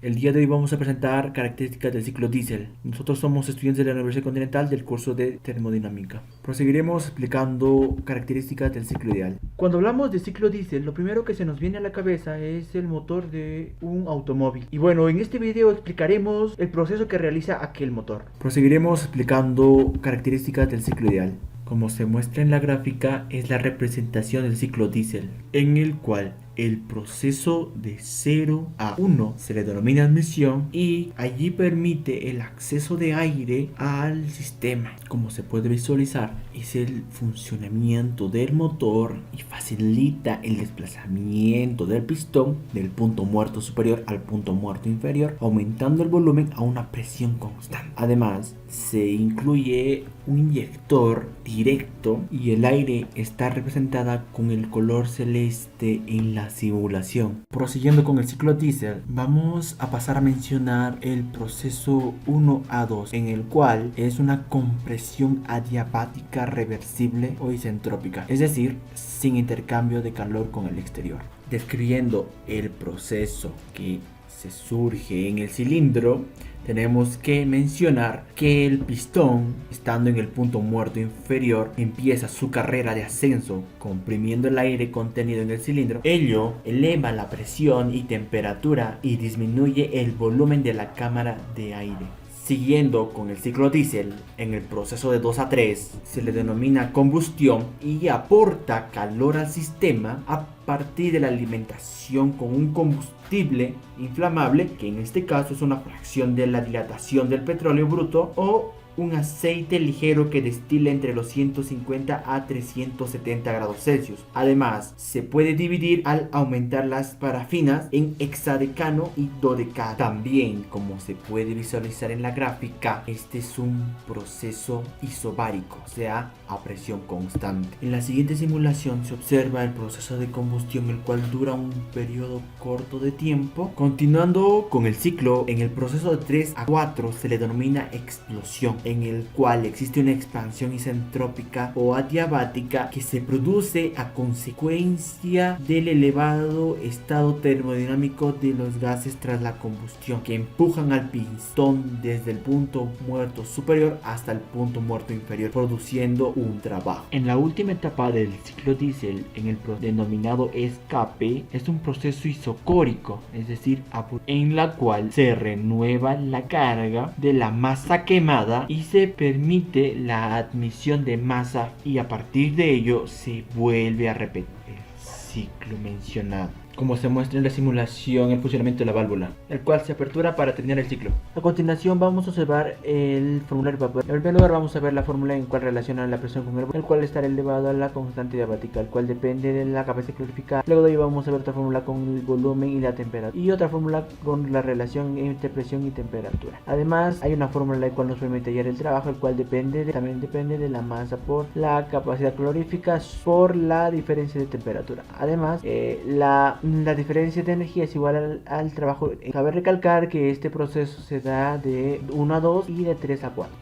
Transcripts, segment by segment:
El día de hoy vamos a presentar características del ciclo Diesel. Nosotros somos estudiantes de la Universidad Continental del curso de termodinámica. Proseguiremos explicando características del ciclo ideal. Cuando hablamos de ciclo Diesel, lo primero que se nos viene a la cabeza es el motor de un automóvil. Y bueno, en este video explicaremos el proceso que realiza aquel motor. Proseguiremos explicando características del ciclo ideal. Como se muestra en la gráfica, es la representación del ciclo Diesel, en el cual el proceso de 0 a 1 se le denomina admisión y allí permite el acceso de aire al sistema. Como se puede visualizar, es el funcionamiento del motor y facilita el desplazamiento del pistón del punto muerto superior al punto muerto inferior, aumentando el volumen a una presión constante. Además, se incluye un inyector directo y el aire está representada con el color celeste en la simulación. Prosiguiendo con el ciclo Diesel, vamos a pasar a mencionar el proceso 1A2, en el cual es una compresión adiabática reversible o isentrópica, es decir, sin intercambio de calor con el exterior. Describiendo el proceso que se surge en el cilindro, tenemos que mencionar que el pistón, estando en el punto muerto inferior, empieza su carrera de ascenso comprimiendo el aire contenido en el cilindro. Ello eleva la presión y temperatura y disminuye el volumen de la cámara de aire. Siguiendo con el ciclo Diesel, en el proceso de 2 a 3 se le denomina combustión y aporta calor al sistema a partir de la alimentación con un combustible inflamable, que en este caso es una fracción de la dilatación del petróleo bruto o un aceite ligero que destila entre los 150 a 370 grados Celsius. Además, se puede dividir al aumentar las parafinas en hexadecano y dodecano. También, como se puede visualizar en la gráfica, este es un proceso isobárico, o sea, a presión constante. En la siguiente simulación se observa el proceso de combustión, el cual dura un periodo corto de tiempo. Continuando con el ciclo, en el proceso de 3 a 4 se le denomina explosión, en el cual existe una expansión isentrópica o adiabática que se produce a consecuencia del elevado estado termodinámico de los gases tras la combustión, que empujan al pistón desde el punto muerto superior hasta el punto muerto inferior, produciendo un trabajo. En la última etapa del ciclo Diesel, en el denominado escape, es un proceso isocórico, es decir, en la cual se renueva la carga de la masa quemada y se permite la admisión de masa, y a partir de ello se vuelve a repetir el ciclo mencionado. Como se muestra en la simulación, el funcionamiento de la válvula, el cual se apertura para terminar el ciclo. A continuación vamos a observar el formulario de vapor. En primer lugar vamos a ver la fórmula en cual relaciona la presión con el cual estará elevado a la constante diabática, el cual depende de la capacidad calorificada. Luego de ahí vamos a ver otra fórmula con el volumen y la temperatura, y otra fórmula con la relación entre presión y temperatura. Además hay una fórmula la cual nos permite hallar el trabajo, el cual también depende de la masa por la capacidad calorífica por la diferencia de temperatura. Además la diferencia de energía es igual al trabajo. Cabe recalcar que este proceso se da de 1 a 2 y de 3 a 4.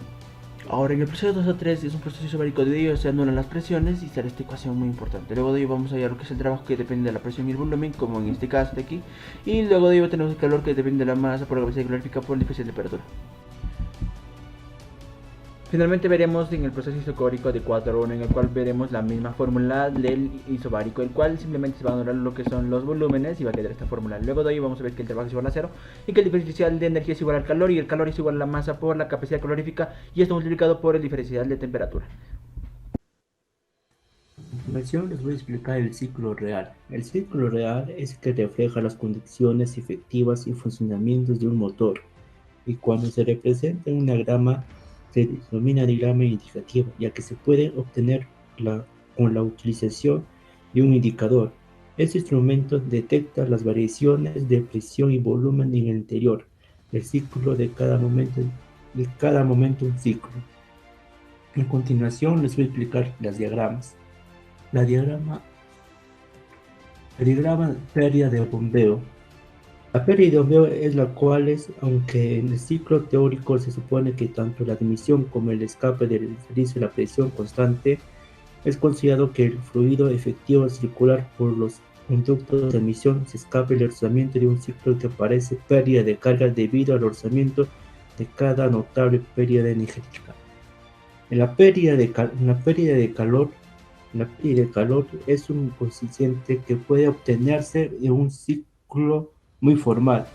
Ahora, en el proceso de 2 a 3 es un proceso isobárico, de ello se anulan las presiones y sale esta ecuación muy importante. Luego de ello vamos a hallar lo que es el trabajo, que depende de la presión y el volumen, como en este caso de aquí. Y luego de ello tenemos el calor, que depende de la masa por la capacidad calórica por la diferencia de temperatura. Finalmente veremos en el proceso isocórico de 4 a 1, en el cual veremos la misma fórmula del isobárico, el cual simplemente se va a anular lo que son los volúmenes y va a quedar esta fórmula. Luego de ahí vamos a ver que el trabajo es igual a 0 y que el diferencial de energía es igual al calor, y el calor es igual a la masa por la capacidad calorífica, y esto multiplicado por el diferencial de temperatura. A continuación les voy a explicar el ciclo real. El ciclo real es el que refleja las condiciones efectivas y funcionamientos de un motor, y cuando se representa en un diagrama se denomina diagrama indicativo, ya que se puede obtener con la utilización de un indicador. Este instrumento detecta las variaciones de presión y volumen en el interior del ciclo de cada momento un ciclo. A continuación les voy a explicar los diagramas. El diagrama pérdida de bombeo. La pérdida de bombeo es la cual es, aunque en el ciclo teórico se supone que tanto la admisión como el escape del servicio de la presión constante, es considerado que el fluido efectivo circular por conductos de emisión se escapa el rozamiento de un ciclo que aparece pérdida de carga debido al rozamiento de cada notable pérdida energética. La pérdida de calor es un coeficiente que puede obtenerse de un ciclo muy formal,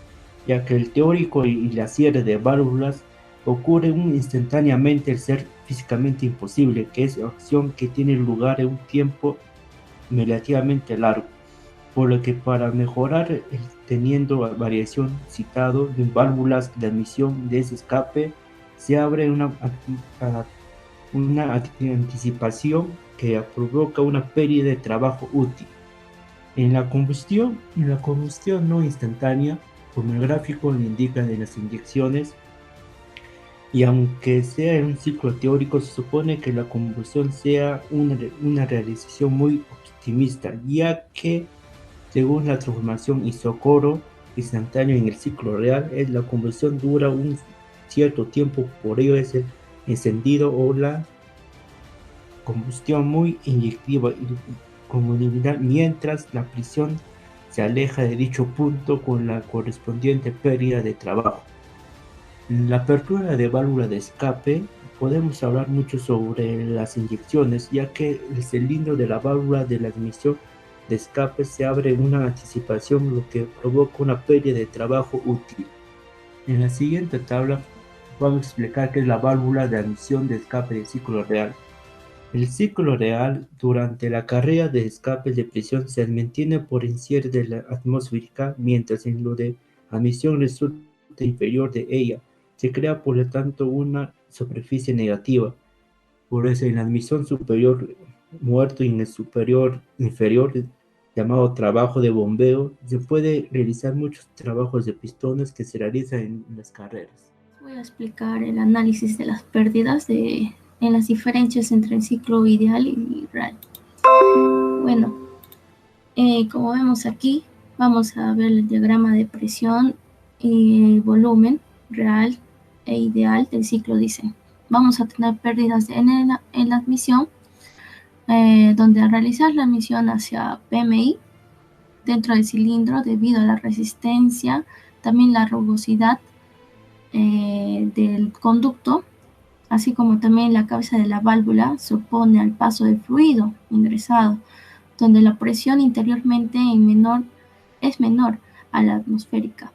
ya que el teórico y la cierre de válvulas ocurre instantáneamente al ser físicamente imposible, que es acción que tiene lugar en un tiempo relativamente largo, por lo que para mejorar teniendo variación citado de válvulas de admisión de ese escape, se abre una anticipación que provoca una pérdida de trabajo útil. En la combustión no instantánea, como el gráfico le indica de las inyecciones, y aunque sea en un ciclo teórico, se supone que la combustión sea una realización muy optimista, ya que según la transformación isocoro instantáneo en el ciclo real, la combustión dura un cierto tiempo, por ello es el encendido o la combustión muy inyectiva y comunidad, mientras la prisión se aleja de dicho punto con la correspondiente pérdida de trabajo. En la apertura de válvula de escape podemos hablar mucho sobre las inyecciones, ya que el cilindro de la válvula de la admisión de escape se abre en una anticipación, lo que provoca una pérdida de trabajo útil. En la siguiente tabla vamos a explicar qué es la válvula de admisión de escape de ciclo real. El ciclo real durante la carrera de escape de presión se mantiene por encima de la atmosférica, mientras en lo de admisión resulta inferior de ella. Se crea por lo tanto una superficie negativa. Por eso en la admisión superior muerto y en el superior inferior, llamado trabajo de bombeo, se puede realizar muchos trabajos de pistones que se realizan en las carreras. Voy a explicar el análisis de las pérdidas en las diferencias entre el ciclo ideal y real. Bueno, como vemos aquí, vamos a ver el diagrama de presión y volumen real e ideal del ciclo diésel. Vamos a tener pérdidas en la admisión, donde al realizar la admisión hacia PMI dentro del cilindro, debido a la resistencia, también la rugosidad del conducto, así como también la cabeza de la válvula, se opone al paso de fluido ingresado, donde la presión interiormente es menor a la atmosférica.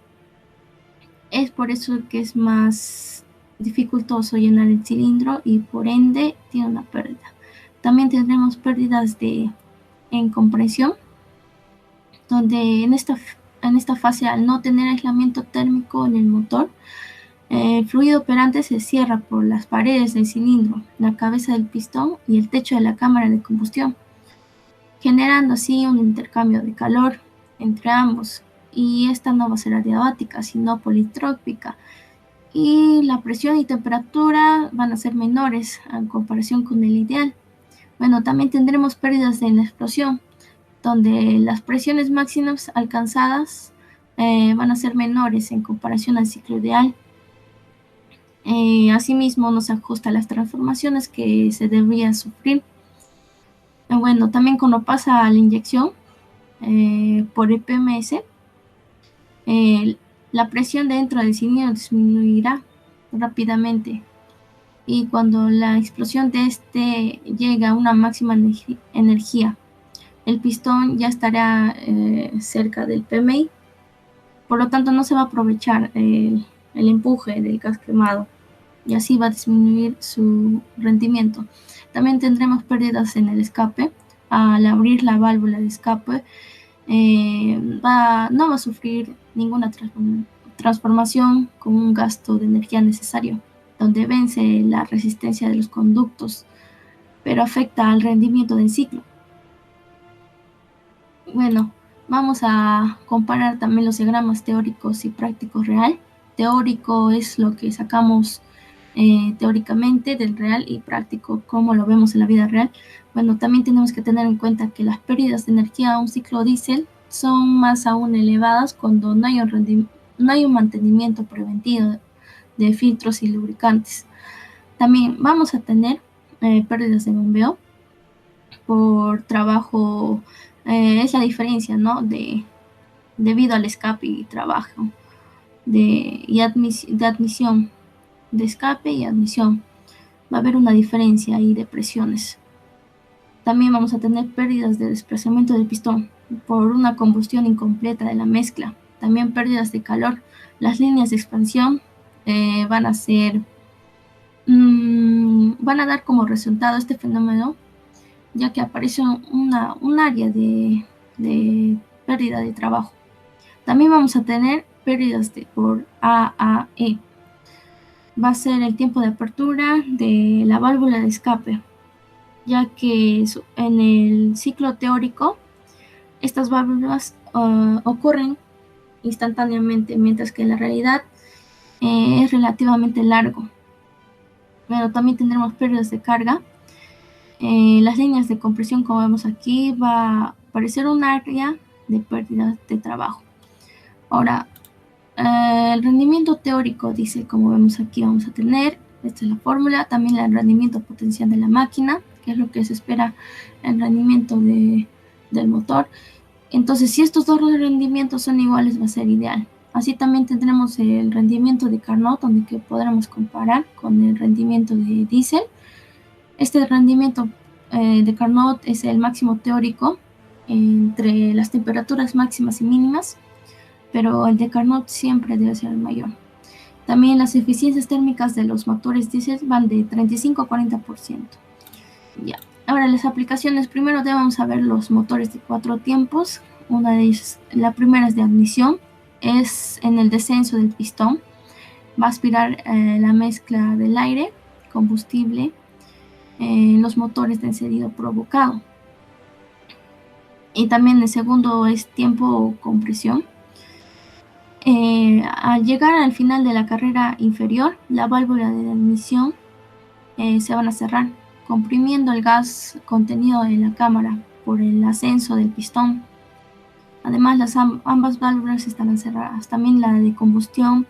Es por eso que es más dificultoso llenar el cilindro y por ende tiene una pérdida. También tendremos pérdidas en compresión, donde en esta fase, al no tener aislamiento térmico en el motor, el fluido operante se cierra por las paredes del cilindro, la cabeza del pistón y el techo de la cámara de combustión, generando así un intercambio de calor entre ambos. Y esta no va a ser adiabática, sino politrópica. Y la presión y temperatura van a ser menores en comparación con el ideal. Bueno, también tendremos pérdidas en la explosión, donde las presiones máximas alcanzadas van a ser menores en comparación al ciclo ideal. Asimismo, no se ajusta a las transformaciones que se debería sufrir. Bueno, también cuando pasa a la inyección por el PMS, la presión dentro del cilindro disminuirá rápidamente, y cuando la explosión de este llega a una máxima energía, el pistón ya estará cerca del PMI, por lo tanto no se va a aprovechar el empuje del gas quemado y así va a disminuir su rendimiento. También tendremos pérdidas en el escape. Al abrir la válvula de escape no va a sufrir ninguna transformación con un gasto de energía necesario, donde vence la resistencia de los conductos, pero afecta al rendimiento del ciclo. Bueno, vamos a comparar también los diagramas teóricos y prácticos real. Teórico es lo que sacamos teóricamente del real, y práctico como lo vemos en la vida real. Bueno, también tenemos que tener en cuenta que las pérdidas de energía a un ciclo diésel son más aún elevadas cuando no hay un mantenimiento preventivo de filtros y lubricantes. También vamos a tener pérdidas de bombeo por trabajo Es la diferencia, ¿no? Debido al escape y trabajo de admisión, de escape y admisión. Va a haber una diferencia ahí de presiones. También vamos a tener pérdidas de desplazamiento del pistón por una combustión incompleta de la mezcla. También pérdidas de calor. Las líneas de expansión van a dar como resultado este fenómeno, ya que aparece un área de pérdida de trabajo. También vamos a tener pérdidas por AAE. Va a ser el tiempo de apertura de la válvula de escape, ya que en el ciclo teórico estas válvulas ocurren instantáneamente, mientras que en la realidad es relativamente largo. Pero también tendremos pérdidas de carga. Las líneas de compresión, como vemos aquí, va a aparecer un área de pérdida de trabajo. Ahora, el rendimiento teórico dice, como vemos aquí, vamos a tener, esta es la fórmula, también el rendimiento potencial de la máquina, que es lo que se espera el rendimiento del motor. Entonces, si estos dos rendimientos son iguales, va a ser ideal. Así también tendremos el rendimiento de Carnot, donde que podremos comparar con el rendimiento de diésel. Este rendimiento de Carnot es el máximo teórico entre las temperaturas máximas y mínimas, pero el de Carnot siempre debe ser el mayor. También las eficiencias térmicas de los motores diésel van de 35 a 40%. Ya. Ahora las aplicaciones, primero debemos saber los motores de 4 tiempos. Una de ellas, la primera es de admisión, es en el descenso del pistón. Va a aspirar la mezcla del aire, combustible, en los motores de encendido provocado. Y también el segundo es tiempo compresión. Al llegar al final de la carrera inferior, la válvula de admisión se van a cerrar, comprimiendo el gas contenido en la cámara por el ascenso del pistón. Además, ambas válvulas estarán cerradas. También la de combustión,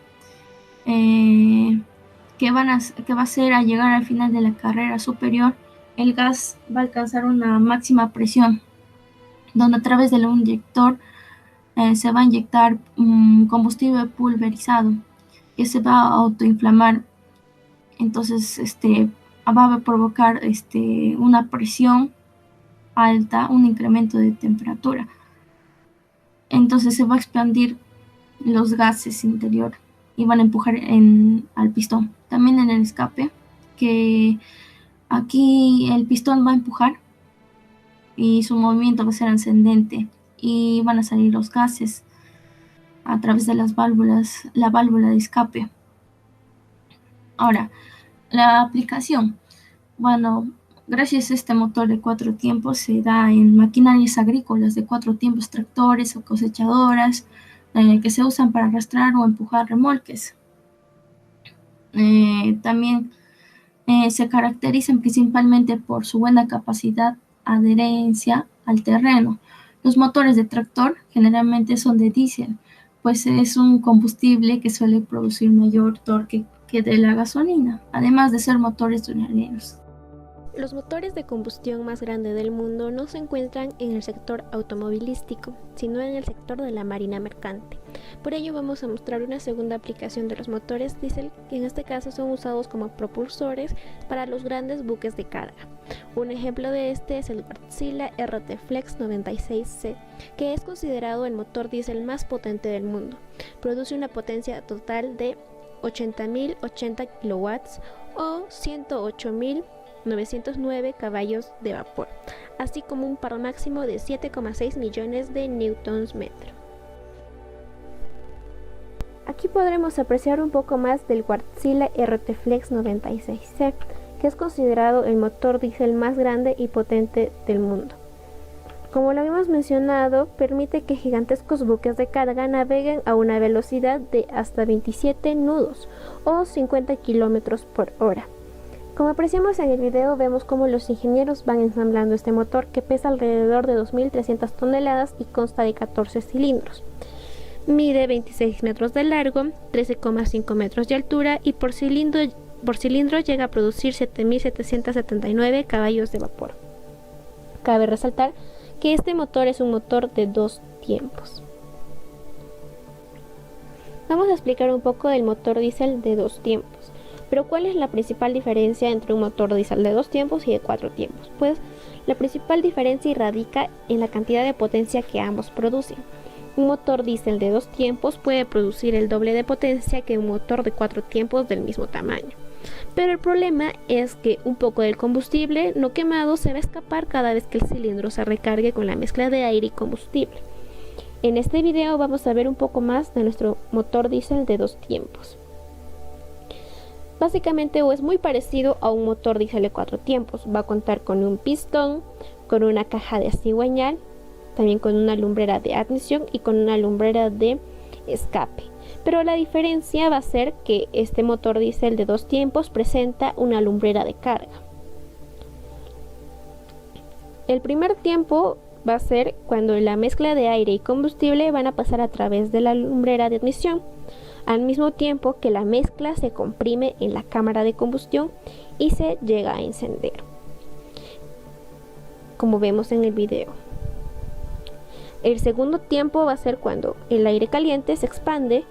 que va a ser al llegar al final de la carrera superior, el gas va a alcanzar una máxima presión, donde a través del inyector se va a inyectar combustible pulverizado, que se va a autoinflamar. Entonces, va a provocar una presión alta, un incremento de temperatura. Entonces se va a expandir los gases interior y van a empujar al pistón. También en el escape, que aquí el pistón va a empujar y su movimiento va a ser ascendente y van a salir los gases a través de las válvulas, la válvula de escape. Ahora, la aplicación. Bueno, gracias a este motor de 4 tiempos se da en maquinarias agrícolas de 4 tiempos, tractores o cosechadoras, que se usan para arrastrar o empujar remolques. También se caracterizan principalmente por su buena capacidad adherencia al terreno. Los motores de tractor generalmente son de diésel, pues es un combustible que suele producir mayor torque que de la gasolina, además de ser motores duraderos. Los motores de combustión más grandes del mundo no se encuentran en el sector automovilístico, sino en el sector de la marina mercante. Por ello vamos a mostrar una segunda aplicación de los motores diésel, que en este caso son usados como propulsores para los grandes buques de carga. Un ejemplo de este es el Wärtsilä RT Flex 96C, que es considerado el motor diésel más potente del mundo. Produce una potencia total de 80.080 kW o 108.909 caballos de vapor, así como un par máximo de 7,6 millones de newtons metro. Aquí podremos apreciar un poco más del Wärtsilä RT Flex 96C, que es considerado el motor diésel más grande y potente del mundo. Como lo habíamos mencionado, permite que gigantescos buques de carga naveguen a una velocidad de hasta 27 nudos o 50 kilómetros por hora. Como apreciamos en el video, vemos cómo los ingenieros van ensamblando este motor, que pesa alrededor de 2.300 toneladas y consta de 14 cilindros. Mide 26 metros de largo, 13,5 metros de altura y por cilindro llega a producir 7.779 caballos de vapor. Cabe resaltar que este motor es un motor de 2 tiempos. Vamos a explicar un poco del motor diésel de 2 tiempos. Pero ¿cuál es la principal diferencia entre un motor diésel de 2 tiempos y de 4 tiempos? Pues la principal diferencia radica en la cantidad de potencia que ambos producen. Un motor diésel de 2 tiempos puede producir el doble de potencia que un motor de 4 tiempos del mismo tamaño. Pero el problema es que un poco del combustible no quemado se va a escapar cada vez que el cilindro se recargue con la mezcla de aire y combustible. En este video vamos a ver un poco más de nuestro motor diésel de 2 tiempos. Básicamente es muy parecido a un motor diésel de 4 tiempos. Va a contar con un pistón, con una caja de cigüeñal, también con una lumbrera de admisión y con una lumbrera de escape. Pero la diferencia va a ser que este motor diésel de 2 tiempos presenta una lumbrera de carga. El primer tiempo va a ser cuando la mezcla de aire y combustible van a pasar a través de la lumbrera de admisión, al mismo tiempo que la mezcla se comprime en la cámara de combustión y se llega a encender, como vemos en el video. El segundo tiempo va a ser cuando el aire caliente se expande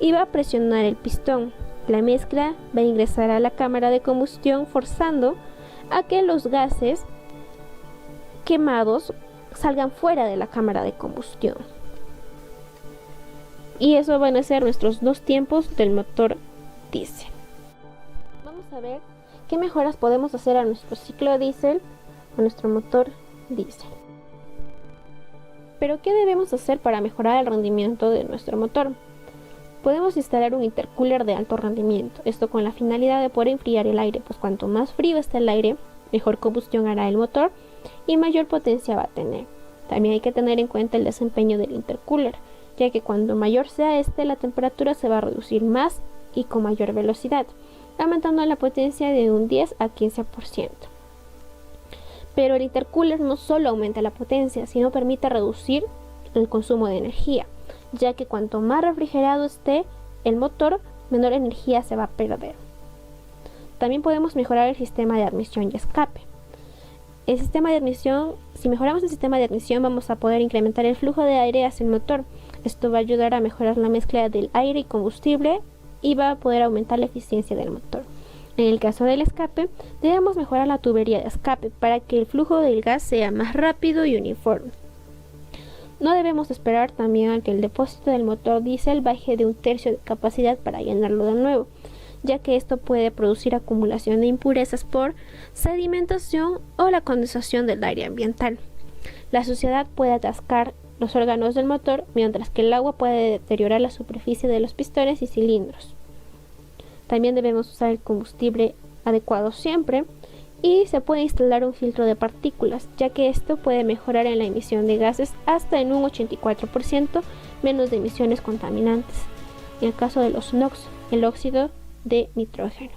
y va a presionar el pistón. La mezcla va a ingresar a la cámara de combustión, forzando a que los gases quemados salgan fuera de la cámara de combustión. Y eso van a ser nuestros 2 tiempos del motor diésel. Vamos a ver qué mejoras podemos hacer a nuestro ciclo diésel, a nuestro motor diésel. Pero ¿qué debemos hacer para mejorar el rendimiento de nuestro motor? Podemos instalar un intercooler de alto rendimiento, esto con la finalidad de poder enfriar el aire, pues cuanto más frío esté el aire, mejor combustión hará el motor y mayor potencia va a tener. También hay que tener en cuenta el desempeño del intercooler, ya que cuando mayor sea la temperatura se va a reducir más y con mayor velocidad, aumentando la potencia de un 10 a 15%. Pero el intercooler no solo aumenta la potencia, sino permite reducir el consumo de energía, ya que cuanto más refrigerado esté el motor, menor energía se va a perder. También podemos mejorar el sistema de admisión y escape. El sistema de admisión, si mejoramos el sistema de admisión, vamos a poder incrementar el flujo de aire hacia el motor. Esto va a ayudar a mejorar la mezcla del aire y combustible y va a poder aumentar la eficiencia del motor. En el caso del escape, debemos mejorar la tubería de escape para que el flujo del gas sea más rápido y uniforme. No debemos esperar también a que el depósito del motor diésel baje de 1/3 de capacidad para llenarlo de nuevo, ya que esto puede producir acumulación de impurezas por sedimentación o la condensación del aire ambiental. La suciedad puede atascar los órganos del motor, mientras que el agua puede deteriorar la superficie de los pistones y cilindros. También debemos usar el combustible adecuado siempre y se puede instalar un filtro de partículas, ya que esto puede mejorar en la emisión de gases hasta en un 84% menos de emisiones contaminantes. En el caso de los NOx, el óxido de nitrógeno.